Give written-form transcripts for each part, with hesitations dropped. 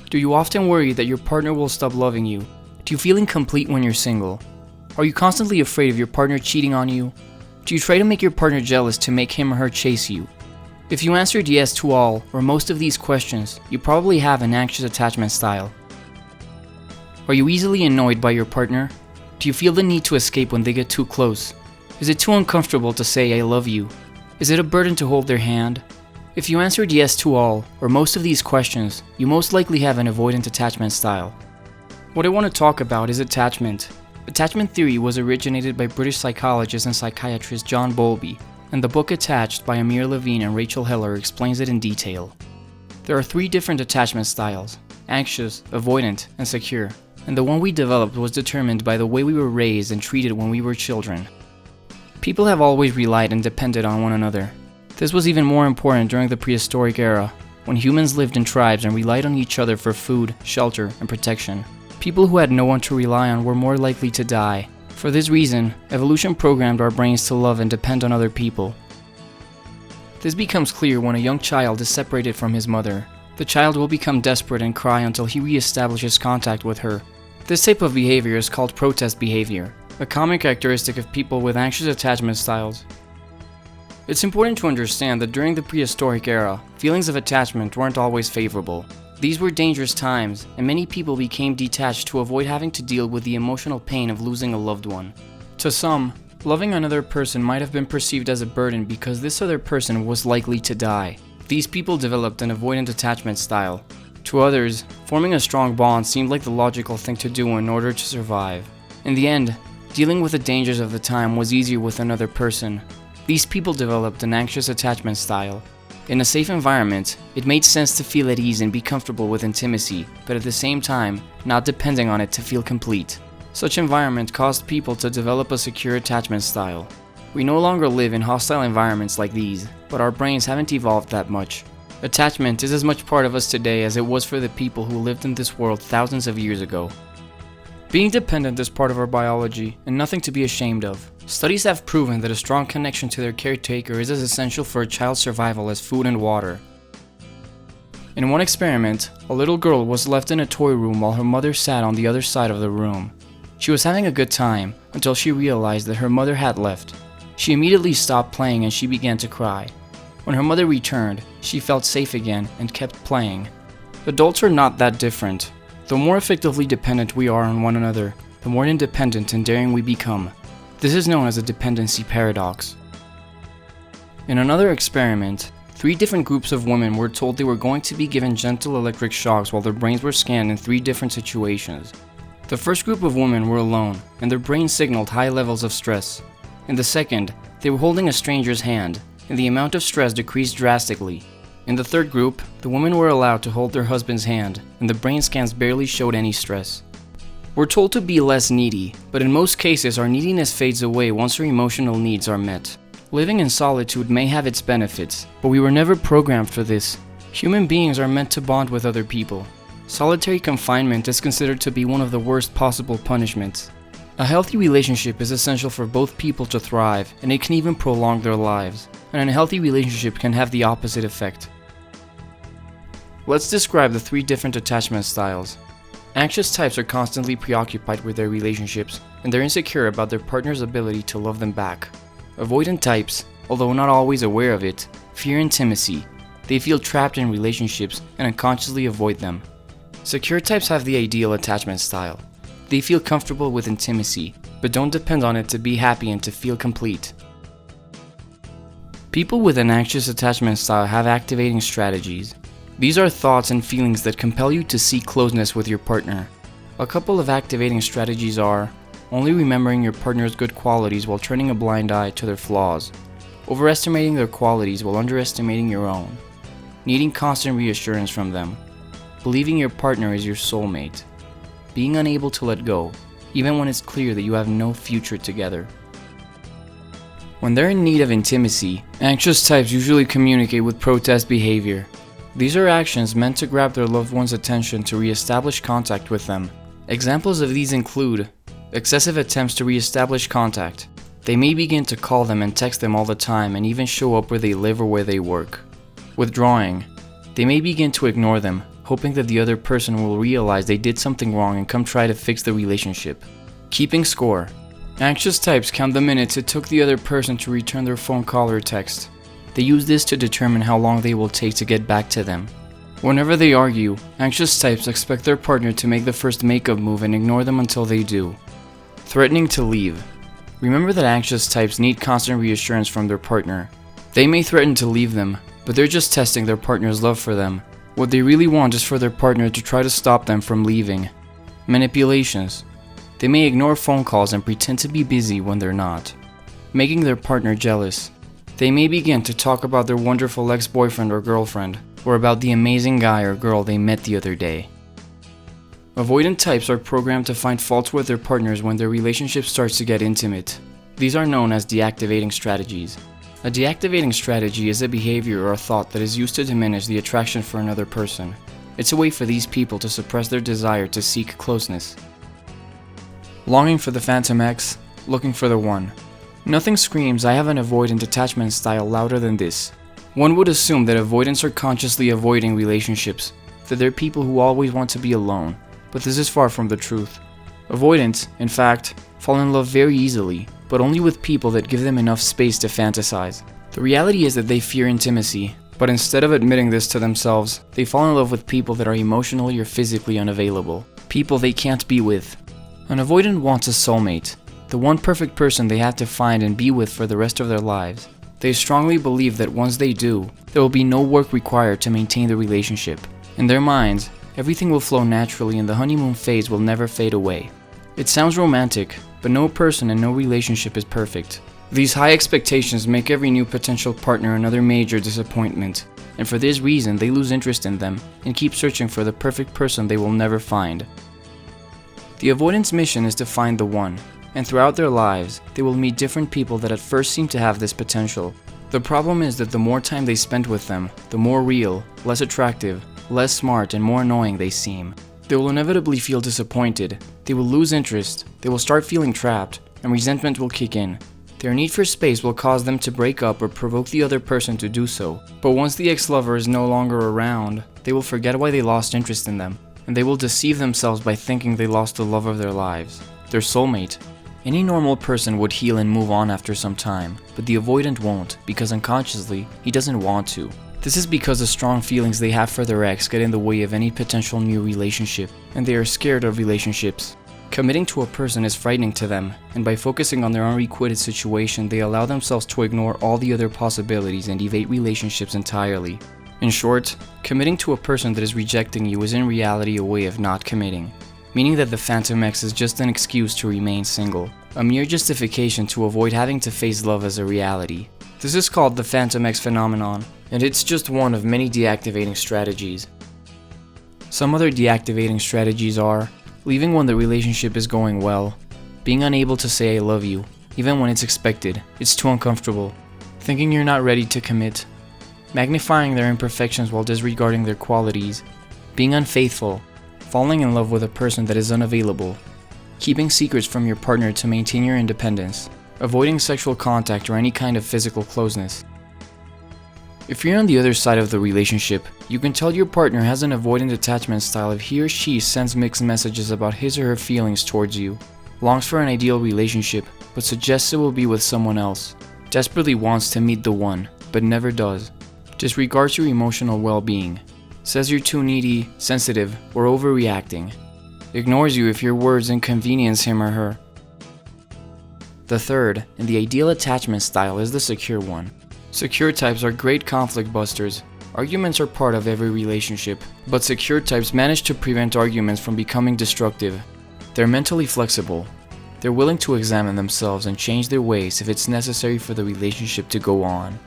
Do you often worry that your partner will stop loving you? Do you feel incomplete when you're single? Are you constantly afraid of your partner cheating on you? Do you try to make your partner jealous to make him or her chase you? If you answered yes to all or most of these questions, you probably have an anxious attachment style. Are you easily annoyed by your partner? Do you feel the need to escape when they get too close? Is it too uncomfortable to say I love you? Is it a burden to hold their hand? If you answered yes to all or most of these questions, you most likely have an avoidant attachment style. What I want to talk about is attachment. Attachment theory was originated by British psychologist and psychiatrist John Bowlby, and the book Attached by Amir, Levine, and Rachel Heller explains it in detail. There are 3 different attachment styles: anxious, avoidant, and secure, and the one we developed was determined by the way we were raised and treated when we were children. People have always relied and depended on one another. This was even more important during the prehistoric era, when humans lived in tribes and relied on each other for food, shelter, and protection. People who had no one to rely on were more likely to die. For this reason, evolution programmed our brains to love and depend on other people. This becomes clear when a young child is separated from his mother. The child will become desperate and cry until he reestablishes contact with her. This type of behavior is called protest behavior, a common characteristic of people with anxious attachment styles. It's important to understand that during the prehistoric era, feelings of attachment weren't always favorable. These were dangerous times, and many people became detached to avoid having to deal with the emotional pain of losing a loved one. To some, loving another person might have been perceived as a burden because this other person was likely to die. These people developed an avoidant attachment style. To others, forming a strong bond seemed like the logical thing to do in order to survive. In the end, dealing with the dangers of the time was easier with another person. These people developed an anxious attachment style. In a safe environment, it made sense to feel at ease and be comfortable with intimacy, but at the same time, not depending on it to feel complete. Such environment caused people to develop a secure attachment style. We no longer live in hostile environments like these, but our brains haven't evolved that much. Attachment is as much part of us today as it was for the people who lived in this world thousands of years ago. Being dependent is part of our biology, and nothing to be ashamed of. Studies have proven that a strong connection to their caretaker is as essential for a child's survival as food and water. In one experiment, a little girl was left in a toy room while her mother sat on the other side of the room. She was having a good time until she realized that her mother had left. She immediately stopped playing and she began to cry. When her mother returned, she felt safe again and kept playing. Adults are not that different. The more effectively dependent we are on one another, the more independent and daring we become. This is known as a dependency paradox. In another experiment, 3 different groups of women were told they were going to be given gentle electric shocks while their brains were scanned in 3 different situations. The first group of women were alone, and their brains signaled high levels of stress. In the second, they were holding a stranger's hand, and the amount of stress decreased drastically. In the third group, the women were allowed to hold their husband's hand, and the brain scans barely showed any stress. We're told to be less needy, but in most cases our neediness fades away once our emotional needs are met. Living in solitude may have its benefits, but we were never programmed for this. Human beings are meant to bond with other people. Solitary confinement is considered to be one of the worst possible punishments. A healthy relationship is essential for both people to thrive, and it can even prolong their lives. An unhealthy relationship can have the opposite effect. Let's describe the 3 different attachment styles. Anxious types are constantly preoccupied with their relationships, and they're insecure about their partner's ability to love them back. Avoidant types, although not always aware of it, fear intimacy. They feel trapped in relationships and unconsciously avoid them. Secure types have the ideal attachment style. They feel comfortable with intimacy, but don't depend on it to be happy and to feel complete. People with an anxious attachment style have activating strategies. These are thoughts and feelings that compel you to seek closeness with your partner. A couple of activating strategies are only remembering your partner's good qualities while turning a blind eye to their flaws, overestimating their qualities while underestimating your own, needing constant reassurance from them, believing your partner is your soulmate, being unable to let go, even when it's clear that you have no future together. When they're in need of intimacy, anxious types usually communicate with protest behavior. These are actions meant to grab their loved one's attention to re-establish contact with them. Examples of these include excessive attempts to re-establish contact. They may begin to call them and text them all the time and even show up where they live or where they work. Withdrawing. They may begin to ignore them, hoping that the other person will realize they did something wrong and come try to fix the relationship. Keeping score. Anxious types count the minutes it took the other person to return their phone call or text. They use this to determine how long they will take to get back to them. Whenever they argue, anxious types expect their partner to make the first makeup move and ignore them until they do. Threatening to leave. Remember that anxious types need constant reassurance from their partner. They may threaten to leave them, but they're just testing their partner's love for them. What they really want is for their partner to try to stop them from leaving. Manipulations. They may ignore phone calls and pretend to be busy when they're not. Making their partner jealous. They may begin to talk about their wonderful ex-boyfriend or girlfriend, or about the amazing guy or girl they met the other day. Avoidant types are programmed to find faults with their partners when their relationship starts to get intimate. These are known as deactivating strategies. A deactivating strategy is a behavior or a thought that is used to diminish the attraction for another person. It's a way for these people to suppress their desire to seek closeness. Longing for the Phantom X, looking for the one. Nothing screams "I have an avoidant attachment style" louder than this. One would assume that avoidants are consciously avoiding relationships, that they're people who always want to be alone, but this is far from the truth. Avoidants, in fact, fall in love very easily, but only with people that give them enough space to fantasize. The reality is that they fear intimacy, but instead of admitting this to themselves, they fall in love with people that are emotionally or physically unavailable, people they can't be with. An avoidant wants a soulmate, the one perfect person they have to find and be with for the rest of their lives. They strongly believe that once they do, there will be no work required to maintain the relationship. In their minds, everything will flow naturally and the honeymoon phase will never fade away. It sounds romantic, but no person and no relationship is perfect. These high expectations make every new potential partner another major disappointment, and for this reason they lose interest in them and keep searching for the perfect person they will never find. The avoidant's mission is to find the one, and throughout their lives, they will meet different people that at first seem to have this potential. The problem is that the more time they spend with them, the more real, less attractive, less smart, and more annoying they seem. They will inevitably feel disappointed, they will lose interest, they will start feeling trapped, and resentment will kick in. Their need for space will cause them to break up or provoke the other person to do so. But once the ex-lover is no longer around, they will forget why they lost interest in them, and they will deceive themselves by thinking they lost the love of their lives, their soulmate. Any normal person would heal and move on after some time, but the avoidant won't, because unconsciously, he doesn't want to. This is because the strong feelings they have for their ex get in the way of any potential new relationship, and they are scared of relationships. Committing to a person is frightening to them, and by focusing on their unrequited situation, they allow themselves to ignore all the other possibilities and evade relationships entirely. In short, committing to a person that is rejecting you is in reality a way of not committing, meaning that the Phantom X is just an excuse to remain single, a mere justification to avoid having to face love as a reality. This is called the Phantom X phenomenon, and it's just one of many deactivating strategies. Some other deactivating strategies are leaving when the relationship is going well, being unable to say "I love you," even when it's expected, it's too uncomfortable, thinking you're not ready to commit, magnifying their imperfections while disregarding their qualities, being unfaithful, falling in love with a person that is unavailable, keeping secrets from your partner to maintain your independence, avoiding sexual contact or any kind of physical closeness. If you're on the other side of the relationship, you can tell your partner has an avoidant attachment style if he or she sends mixed messages about his or her feelings towards you, longs for an ideal relationship, but suggests it will be with someone else, desperately wants to meet the one, but never does, disregards your emotional well-being, says you're too needy, sensitive, or overreacting, ignores you if your words inconvenience him or her. The third, and the ideal attachment style, is the secure one. Secure types are great conflict busters. Arguments are part of every relationship, but secure types manage to prevent arguments from becoming destructive. They're mentally flexible. They're willing to examine themselves and change their ways if it's necessary for the relationship to go on.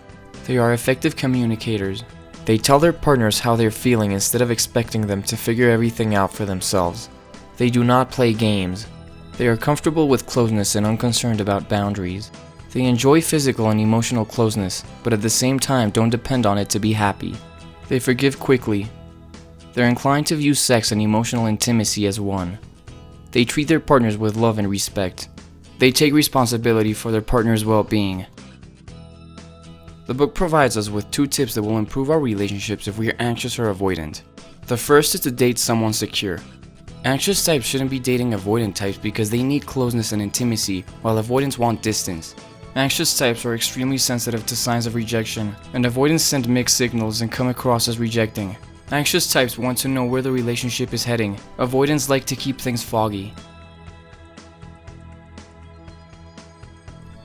They are effective communicators. They tell their partners how they're feeling instead of expecting them to figure everything out for themselves. They do not play games. They are comfortable with closeness and unconcerned about boundaries. They enjoy physical and emotional closeness, but at the same time don't depend on it to be happy. They forgive quickly. They're inclined to view sex and emotional intimacy as one. They treat their partners with love and respect. They take responsibility for their partner's well-being. The book provides us with 2 tips that will improve our relationships if we are anxious or avoidant. The first is to date someone secure. Anxious types shouldn't be dating avoidant types because they need closeness and intimacy, while avoidants want distance. Anxious types are extremely sensitive to signs of rejection, and avoidants send mixed signals and come across as rejecting. Anxious types want to know where the relationship is heading. Avoidants like to keep things foggy.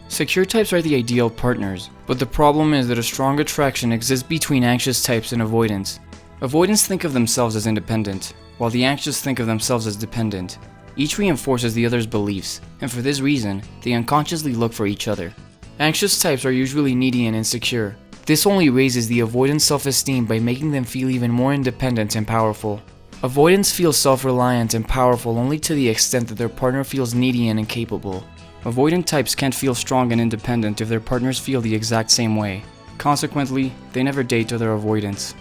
Secure types are the ideal partners, but the problem is that a strong attraction exists between anxious types and avoidants. Avoidants think of themselves as independent, while the anxious think of themselves as dependent. Each reinforces the other's beliefs, and for this reason, they unconsciously look for each other. Anxious types are usually needy and insecure. This only raises the avoidant's self-esteem by making them feel even more independent and powerful. Avoidants feel self-reliant and powerful only to the extent that their partner feels needy and incapable. Avoidant types can't feel strong and independent if their partners feel the exact same way. Consequently, they never date other avoidants.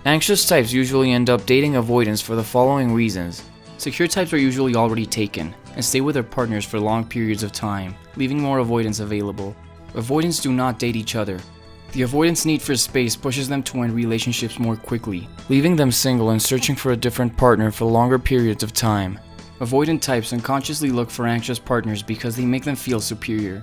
Anxious types usually end up dating avoidants for the following reasons. Secure types are usually already taken and stay with their partners for long periods of time, leaving more avoidants available. Avoidants do not date each other. The avoidants' need for space pushes them to end relationships more quickly, leaving them single and searching for a different partner for longer periods of time. Avoidant types unconsciously look for anxious partners because they make them feel superior.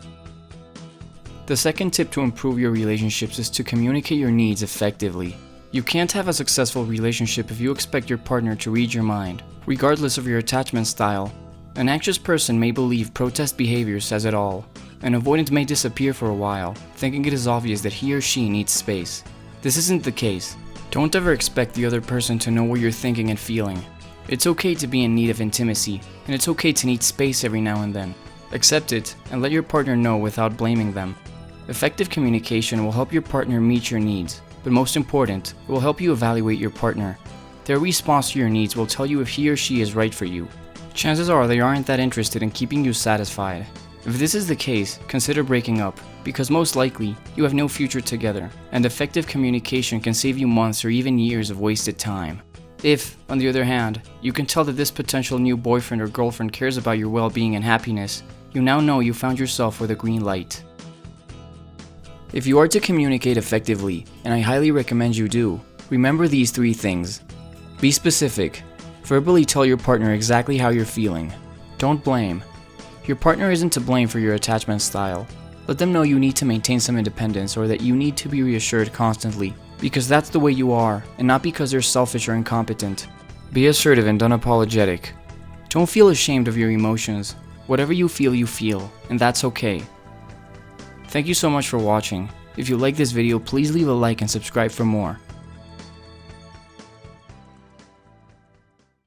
The second tip to improve your relationships is to communicate your needs effectively. You can't have a successful relationship if you expect your partner to read your mind, regardless of your attachment style. An anxious person may believe protest behavior says it all. An avoidant may disappear for a while, thinking it is obvious that he or she needs space. This isn't the case. Don't ever expect the other person to know what you're thinking and feeling. It's okay to be in need of intimacy, and it's okay to need space every now and then. Accept it, and let your partner know without blaming them. Effective communication will help your partner meet your needs, but most important, it will help you evaluate your partner. Their response to your needs will tell you if he or she is right for you. Chances are they aren't that interested in keeping you satisfied. If this is the case, consider breaking up, because most likely, you have no future together, and effective communication can save you months or even years of wasted time. If, on the other hand, you can tell that this potential new boyfriend or girlfriend cares about your well-being and happiness, you now know you found yourself with a green light. If you are to communicate effectively, and I highly recommend you do, remember these 3 things. Be specific. Verbally tell your partner exactly how you're feeling. Don't blame. Your partner isn't to blame for your attachment style. Let them know you need to maintain some independence or that you need to be reassured constantly, because that's the way you are, and not because they're selfish or incompetent. Be assertive and unapologetic. Don't feel ashamed of your emotions. Whatever you feel, and that's okay. Thank you so much for watching. If you like this video, please leave a like and subscribe for more.